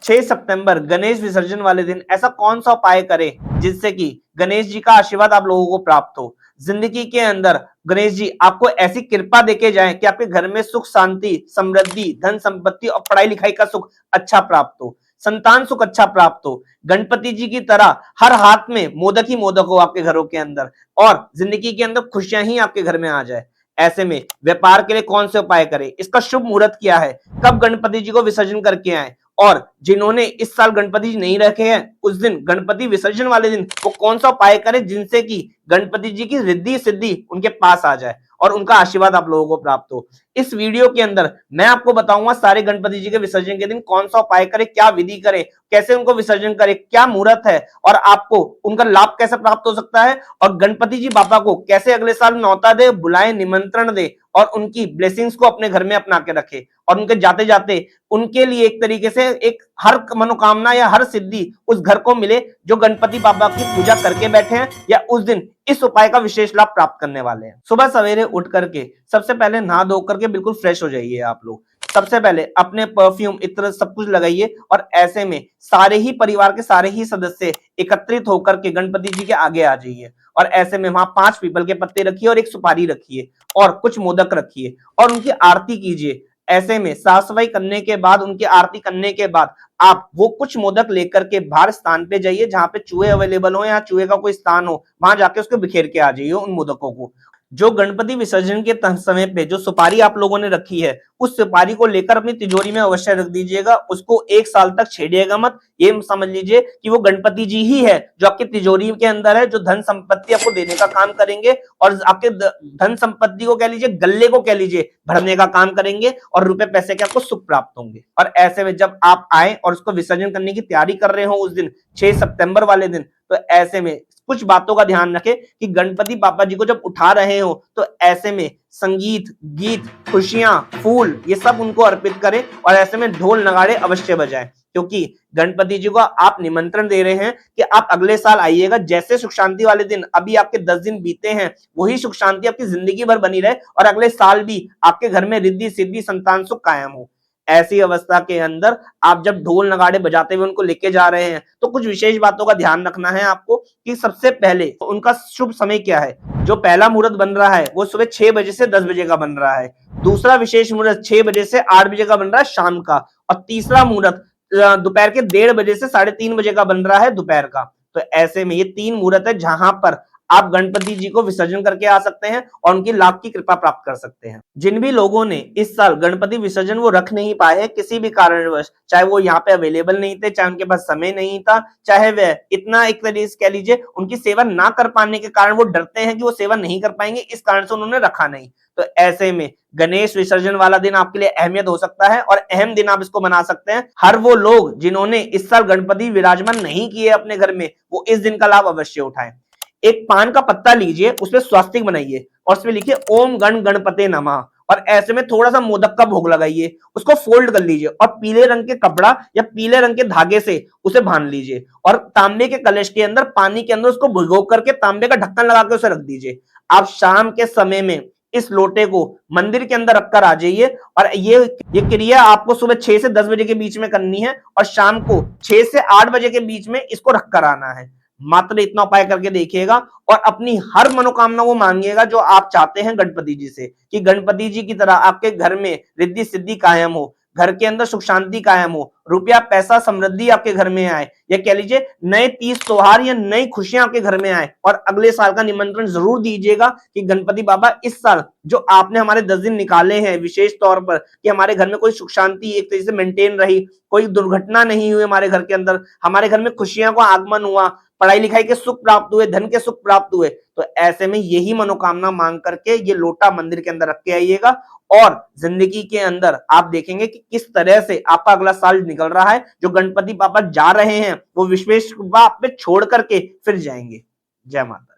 6 सितंबर गणेश विसर्जन वाले दिन ऐसा कौन सा उपाय करें जिससे कि गणेश जी का आशीर्वाद आप लोगों को प्राप्त हो। जिंदगी के अंदर गणेश जी आपको ऐसी कृपा देके जाएं कि आपके घर में सुख शांति समृद्धि धन संपत्ति और पढ़ाई लिखाई का सुख अच्छा प्राप्त हो, संतान सुख अच्छा प्राप्त हो। गणपति जी की तरह हर हाथ में मोदक ही मोदक हो आपके घरों के अंदर और जिंदगी के अंदर खुशियां ही आपके घर में आ जाए। ऐसे में व्यापार के लिए कौन से उपाय करें, इसका शुभ मुहूर्त क्या है, कब गणपति जी को विसर्जन करके आए, और जिन्होंने इस साल गणपति जी नहीं रखे हैं उस दिन गणपति विसर्जन वाले दिन वो कौन सा उपाय करें जिनसे कि गणपति जी की रिद्धि सिद्धि उनके पास आ जाए और उनका आशीर्वाद आप लोगों को प्राप्त हो। इस वीडियो के अंदर मैं आपको बताऊंगा सारे गणपति जी के विसर्जन के दिन कौन सा उपाय करें, क्या विधि करें, कैसे उनको विसर्जन करें, क्या मुहूर्त है और आपको उनका लाभ कैसे प्राप्त हो सकता है, और गणपति जी बाबा को कैसे अगले साल न्योता दे, बुलाए, निमंत्रण दे और उनकी ब्लेसिंग्स को अपने घर में अपना के रखे और उनके जाते जाते उनके लिए एक तरीके से एक हर मनोकामना या हर सिद्धि उस घर को मिले जो गणपति बाबा की पूजा करके बैठे हैं या उस दिन इस उपाय का विशेष लाभ प्राप्त करने वाले हैं। सुबह सवेरे उठ करके सबसे पहले नहा धो करके बिल्कुल फ्रेश हो जाइए आप लोग। सबसे पहले अपने परफ्यूम इत्र सब कुछ लगाइए और ऐसे में सारे ही परिवार के सारे ही सदस्य एकत्रित होकर के गणपति जी के आगे आ जाइए और ऐसे में वहां 5 पीपल के पत्ते रखिए और एक सुपारी रखिए और कुछ मोदक रखिए और उनकी आरती कीजिए। ऐसे में साफ सफाई करने के बाद उनकी आरती करने के बाद आप वो कुछ मोदक लेकर के बाहर स्थान पे जाइए जहां पे चूहे अवेलेबल हो या चूहे का कोई स्थान हो, वहां जाके उसको बिखेर के आ जाइए उन मोदकों को। जो गणपति विसर्जन के समय पे जो सुपारी आप लोगों ने रखी है उस सुपारी को लेकर अपनी तिजोरी में अवश्य रख दीजिएगा, उसको 1 साल तक छेड़िएगा मत। ये समझ लीजिए कि वो गणपति जी ही है जो आपकी तिजोरी के अंदर है, जो धन संपत्ति आपको देने का काम करेंगे और आपके धन संपत्ति को कह लीजिए, गल्ले को कह लीजिए, भरने का काम करेंगे और रुपए पैसे के आपको सुख प्राप्त होंगे। और ऐसे में जब आप आए और उसको विसर्जन करने की तैयारी कर रहे हो उस दिन 6 सितंबर वाले दिन, तो ऐसे में कुछ बातों का ध्यान रखें कि गणपति बाबा जी को जब उठा रहे हो तो ऐसे में संगीत, गीत, खुशियां, फूल ये सब उनको अर्पित करें और ऐसे में ढोल नगाड़े अवश्य बजाएं, क्योंकि गणपति जी को आप निमंत्रण दे रहे हैं कि आप अगले साल आइएगा। जैसे सुख शांति वाले दिन अभी आपके 10 दिन बीते हैं वही सुख शांति आपकी जिंदगी भर बनी रहे और अगले साल भी आपके घर में रिद्धि सिद्धि संतान सुख कायम हो। ऐसी अवस्था के अंदर आप जब ढोल नगाड़े बजाते हुए उनको लेके जा रहे हैं तो कुछ विशेष बातों का ध्यान रखना है आपको कि सबसे पहले उनका शुभ समय क्या है। जो पहला मुहूर्त बन रहा है वो सुबह 6 बजे से 10 बजे का बन रहा है, दूसरा विशेष मुहूर्त 6 बजे से 8 बजे का बन रहा है शाम का, और तीसरा मुहूर्त दोपहर के 1:30 बजे से 3:30 बजे का बन रहा है दोपहर का। तो ऐसे में ये 3 मुहूर्त है जहां पर आप गणपति जी को विसर्जन करके आ सकते हैं और उनकी लाभ की कृपा प्राप्त कर सकते हैं। जिन भी लोगों ने इस साल गणपति विसर्जन वो रख नहीं पाए हैं किसी भी कारणवश, चाहे वो यहाँ पे अवेलेबल नहीं थे, चाहे उनके पास समय नहीं था, चाहे वह इतना एक तरीके से कह लीजिए उनकी सेवा ना कर पाने के कारण वो डरते हैं कि वो सेवा नहीं कर पाएंगे, इस कारण से उन्होंने रखा नहीं। तो ऐसे में गणेश विसर्जन वाला दिन आपके लिए अहमियत हो सकता है और अहम दिन आप इसको बना सकते हैं। हर वो लोग जिन्होंने इस साल गणपति विराजमान नहीं किए अपने घर में वो इस दिन का लाभ अवश्य उठाएं। एक पान का पत्ता लीजिए, उसमें स्वास्तिक बनाइए और उसमें लिखिए ओम गण गणपते नमः और ऐसे में थोड़ा सा मोदक का भोग लगाइए, उसको फोल्ड कर लीजिए और पीले रंग के कपड़ा या पीले रंग के धागे से उसे बांध लीजिए और तांबे के कलश के अंदर पानी के अंदर उसको भिगो करके तांबे का ढक्कन लगा के उसे रख दीजिए। आप शाम के समय में इस लोटे को मंदिर के अंदर रखकर आ जाइए और ये क्रिया आपको सुबह 6 से 10 बजे के बीच में करनी है और शाम को 6 से 8 बजे के बीच में इसको रखकर आना है। मात्र इतना उपाय करके देखिएगा और अपनी हर मनोकामना वो मांगिएगा जो आप चाहते हैं गणपति जी से, कि गणपति जी की तरह आपके घर में रिद्धि सिद्धि कायम हो, घर के अंदर सुख शांति कायम हो, रुपया पैसा समृद्धि आपके घर में आए, या कह लीजिए नए तीज त्योहार या नई खुशियां आपके घर में आए। और अगले साल का निमंत्रण जरूर दीजिएगा कि गणपति बाबा इस साल जो आपने हमारे 10 दिन निकाले हैं विशेष तौर पर कि हमारे घर में कोई सुख शांति एक तरीके से मेंटेन रही, कोई दुर्घटना नहीं हुई हमारे घर के अंदर, हमारे घर में खुशियां का आगमन हुआ, पढ़ाई लिखाई के सुख प्राप्त हुए, धन के सुख प्राप्त हुए। तो ऐसे में यही मनोकामना मांग करके ये लोटा मंदिर के अंदर रख के आइएगा और जिंदगी के अंदर आप देखेंगे कि किस तरह से आपका अगला साल निकल रहा है। जो गणपति बाबा जा रहे हैं वो विशेष कृपा आप पे छोड़ करके फिर जाएंगे। जय माता।